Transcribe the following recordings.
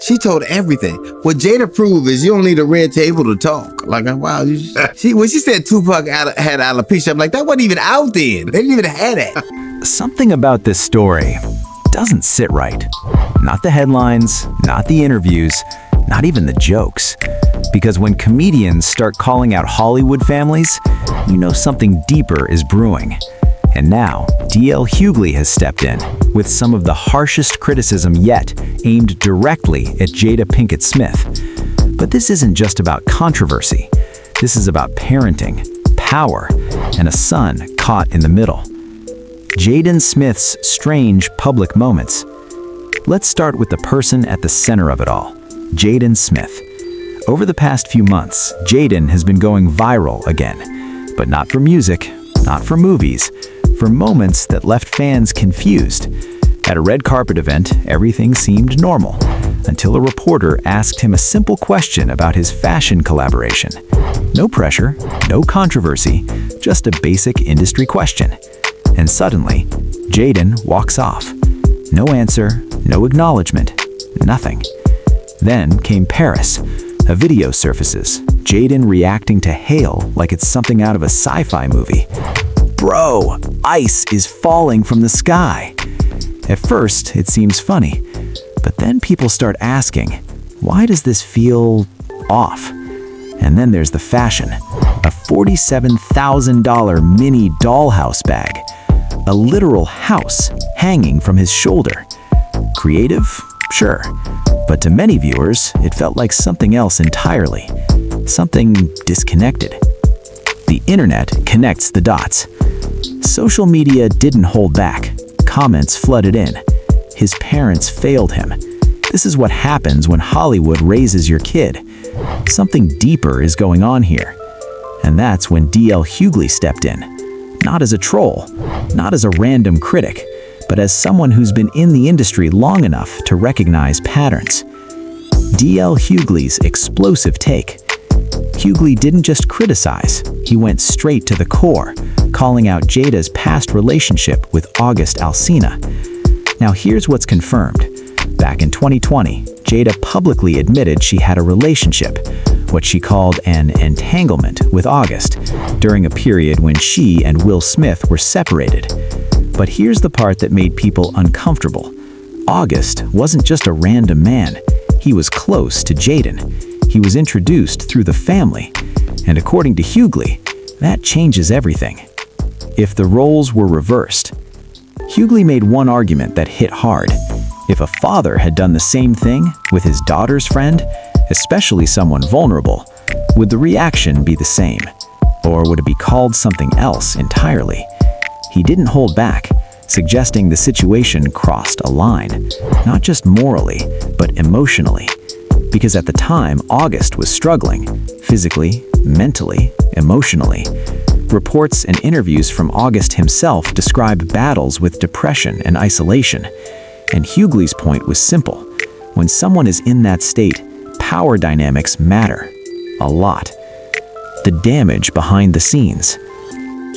She told everything. What Jada proved is you don't need a red table to talk. Like, wow. When she said Tupac had alopecia, I'm like, that wasn't even out there. They didn't even have that. Something about this story doesn't sit right. Not the headlines, not the interviews, not even the jokes. Because when comedians start calling out Hollywood families, you know something deeper is brewing. And now, DL Hughley has stepped in with some of the harshest criticism yet aimed directly at Jada Pinkett Smith. But this isn't just about controversy. This is about parenting, power, and a son caught in the middle. Jaden Smith's strange public moments. Let's start with the person at the center of it all, Jaden Smith. Over the past few months, Jaden has been going viral again. But not for music, not for movies, for moments that left fans confused. At a red carpet event, everything seemed normal, until a reporter asked him a simple question about his fashion collaboration. No pressure, no controversy, just a basic industry question. And suddenly, Jaden walks off. No answer, no acknowledgement, nothing. Then came Paris. A video surfaces, Jaden reacting to hail like it's something out of a sci-fi movie. Bro, ice is falling from the sky. At first, it seems funny, but then people start asking, why does this feel off? And then there's the fashion, a $47,000 mini dollhouse bag, a literal house hanging from his shoulder. Creative? Sure. But to many viewers, it felt like something else entirely, something disconnected. The internet connects the dots. Social media didn't hold back. Comments flooded in. His parents failed him. This is what happens when Hollywood raises your kid. Something deeper is going on here. And that's when DL Hughley stepped in. Not as a troll, not as a random critic, but as someone who's been in the industry long enough to recognize patterns. DL Hughley's explosive take. Hughley didn't just criticize, he went straight to the core, calling out Jada's past relationship with August Alsina. Now here's what's confirmed. Back in 2020, Jada publicly admitted she had a relationship, what she called an entanglement with August, during a period when she and Will Smith were separated. But here's the part that made people uncomfortable. August wasn't just a random man. He was close to Jaden. He was introduced through the family. And according to Hughley, that changes everything. If the roles were reversed, Hughley made one argument that hit hard. If a father had done the same thing with his daughter's friend, especially someone vulnerable, would the reaction be the same? Or would it be called something else entirely? He didn't hold back, suggesting the situation crossed a line, not just morally, but emotionally. Because at the time, August was struggling, physically, mentally, emotionally. Reports and interviews from August himself describe battles with depression and isolation. And Hughley's point was simple. When someone is in that state, power dynamics matter. A lot. The damage behind the scenes.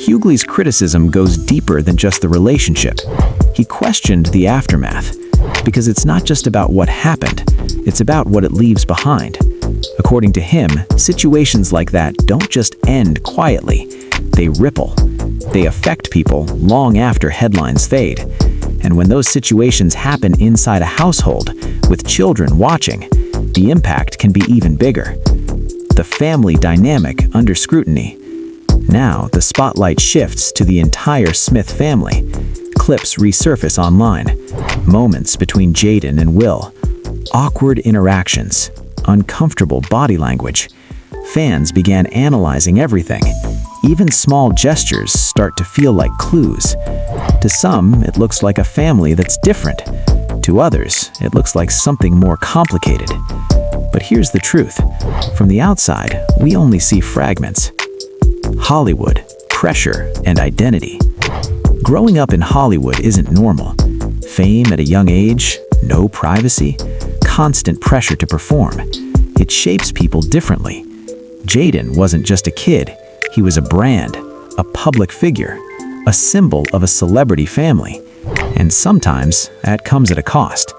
Hughley's criticism goes deeper than just the relationship. He questioned the aftermath, because it's not just about what happened, it's about what it leaves behind. According to him, situations like that don't just end quietly, they ripple. They affect people long after headlines fade. And when those situations happen inside a household, with children watching, the impact can be even bigger. The family dynamic under scrutiny. Now, the spotlight shifts to the entire Smith family. Clips resurface online. Moments between Jaden and Will. Awkward interactions. Uncomfortable body language. Fans began analyzing everything. Even small gestures start to feel like clues. To some, it looks like a family that's different. To others, it looks like something more complicated. But here's the truth. From the outside, we only see fragments. Hollywood, pressure, and identity. Growing up in Hollywood isn't normal. Fame at a young age, no privacy, constant pressure to perform. It shapes people differently. Jaden wasn't just a kid. He was a brand, a public figure, a symbol of a celebrity family. And sometimes that comes at a cost.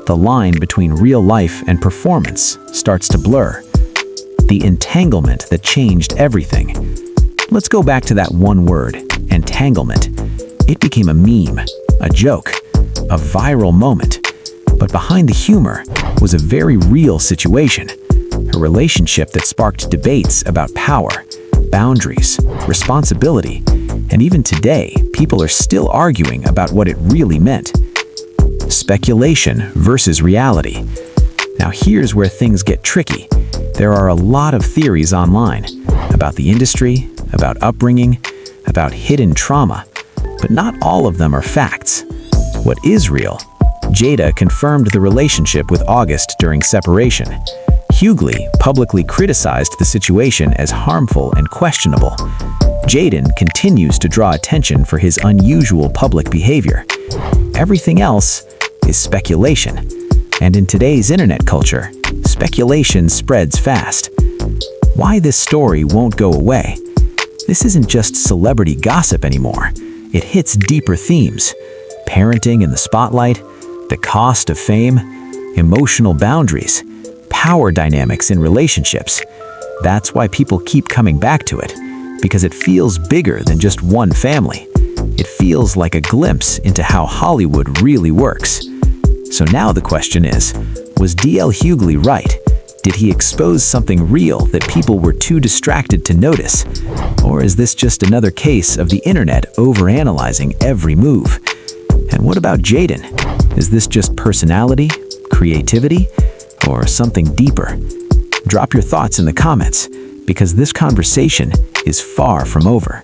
the line between real life and performance starts to blur. The entanglement that changed everything. Let's go back to that one word, entanglement. It became a meme, a joke, a viral moment. But behind the humor was a very real situation, a relationship that sparked debates about power, boundaries, responsibility, and even today, people are still arguing about what it really meant. Speculation versus reality. Now here's where things get tricky. There are a lot of theories online about the industry, about upbringing, about hidden trauma, but not all of them are facts. What is real? Jada confirmed the relationship with August during separation. Hughley publicly criticized the situation as harmful and questionable. Jaden continues to draw attention for his unusual public behavior. Everything else is speculation. And in today's internet culture, speculation spreads fast. Why this story won't go away? This isn't just celebrity gossip anymore. It hits deeper themes. Parenting in the spotlight, the cost of fame, emotional boundaries, power dynamics in relationships. That's why people keep coming back to it, because it feels bigger than just one family. It feels like a glimpse into how Hollywood really works. So now the question is, was DL Hughley right? Did he expose something real that people were too distracted to notice? Or is this just another case of the internet overanalyzing every move? And what about Jaden? Is this just personality, creativity, or something deeper? Drop your thoughts in the comments, because this conversation is far from over.